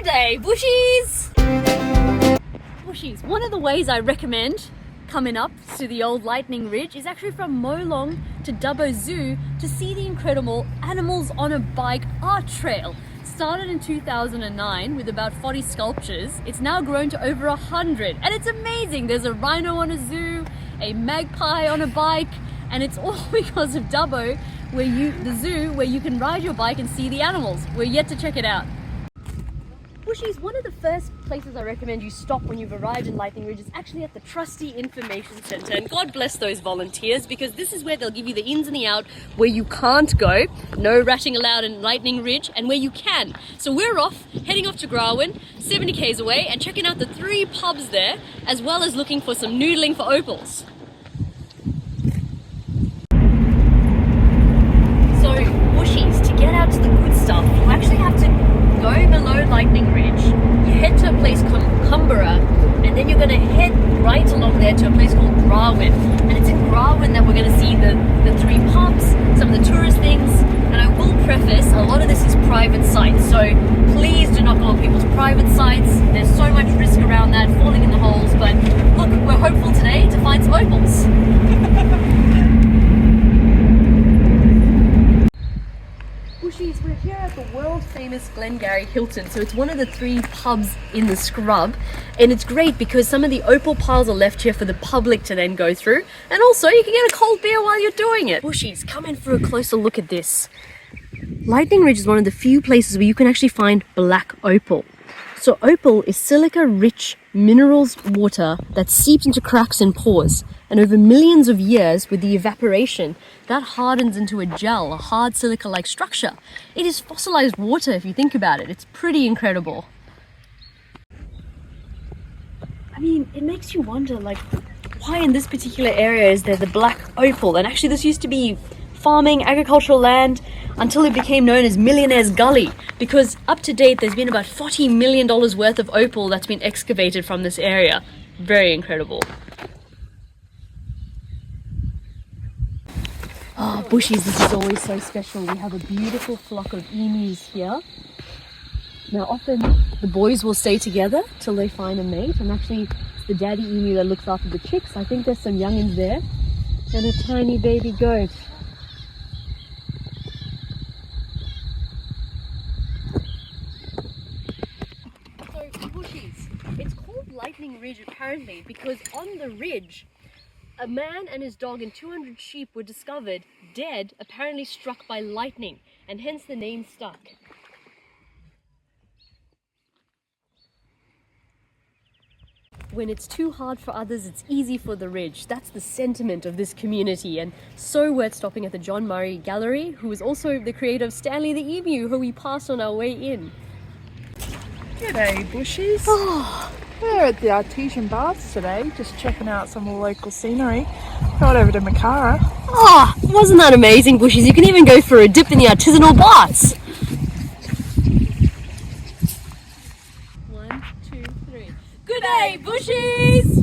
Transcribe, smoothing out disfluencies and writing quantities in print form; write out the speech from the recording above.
Good day, bushies! Bushies, one of the ways I recommend coming up to the old Lightning Ridge is actually from Molong to Dubbo Zoo to see the incredible Animals on a Bike art trail. Started in 2009 with about 40 sculptures. It's now grown to over 100 and it's amazing. There's a rhino on a zoo, a magpie on a bike, and it's all because of Dubbo, the zoo where you can ride your bike and see the animals. We're yet to check it out. Bushies, one of the first places I recommend you stop when you've arrived in Lightning Ridge is actually at the Trustee Information Centre, and God bless those volunteers because this is where they'll give you the ins and the out, where you can't go, no ratting allowed in Lightning Ridge, and where you can. So we're heading off to Grawin, 70 k's away, and checking out the 3 pubs there, as well as looking for some noodling for opals. So Bushies, to get out to the good stuff, you actually have to go below Lightning Ridge, you head to a place called Cumbera, and then you're going to head right along there to a place called Grawin. And it's in Grawin that we're going to see the 3 pubs, some of the tourist things, and I will preface, a lot of this is private sites, so please do not go on people's private sites. There's so much risk around that, falling in the holes, but look, we're hopeful today to find some opals. Bushies, we're here at the world famous Glengarry Hilton. So it's one of the 3 pubs in the scrub, and it's great because some of the opal piles are left here for the public to then go through, and also you can get a cold beer while you're doing it. Bushies, come in for a closer look at this. Lightning Ridge is one of the few places where you can actually find black opal. So opal is silica-rich minerals water that seeps into cracks and pores, and over millions of years with the evaporation that hardens into a gel, a hard silica-like structure. It is fossilized water if you think about it. It's pretty incredible. I mean, it makes you wonder, like, why in this particular area is there the black opal? And actually this used to be farming, agricultural land, until it became known as Millionaire's Gully, because up to date there's been about $40 million worth of opal that's been excavated from this area. Very incredible. Oh, Bushies, this is always so special. We have a beautiful flock of emus here. Now often the boys will stay together till they find a mate, and actually it's the daddy emu that looks after the chicks. I think there's some youngins there and a tiny baby goat. It's called Lightning Ridge apparently because on the ridge a man and his dog and 200 sheep were discovered dead, apparently struck by lightning, and hence the name stuck. When it's too hard for others, it's easy for the ridge. That's the sentiment of this community, and so worth stopping at the John Murray Gallery, who is also the creator of Stanley the Emu, who we passed on our way in. G'day Bushies. We're at the Artesian Baths today, just checking out some of the local scenery. Got over to Makara. Oh, wasn't that amazing, Bushies? You can even go for a dip in the artisanal baths. 1, 2, 3. Good day, Bushies!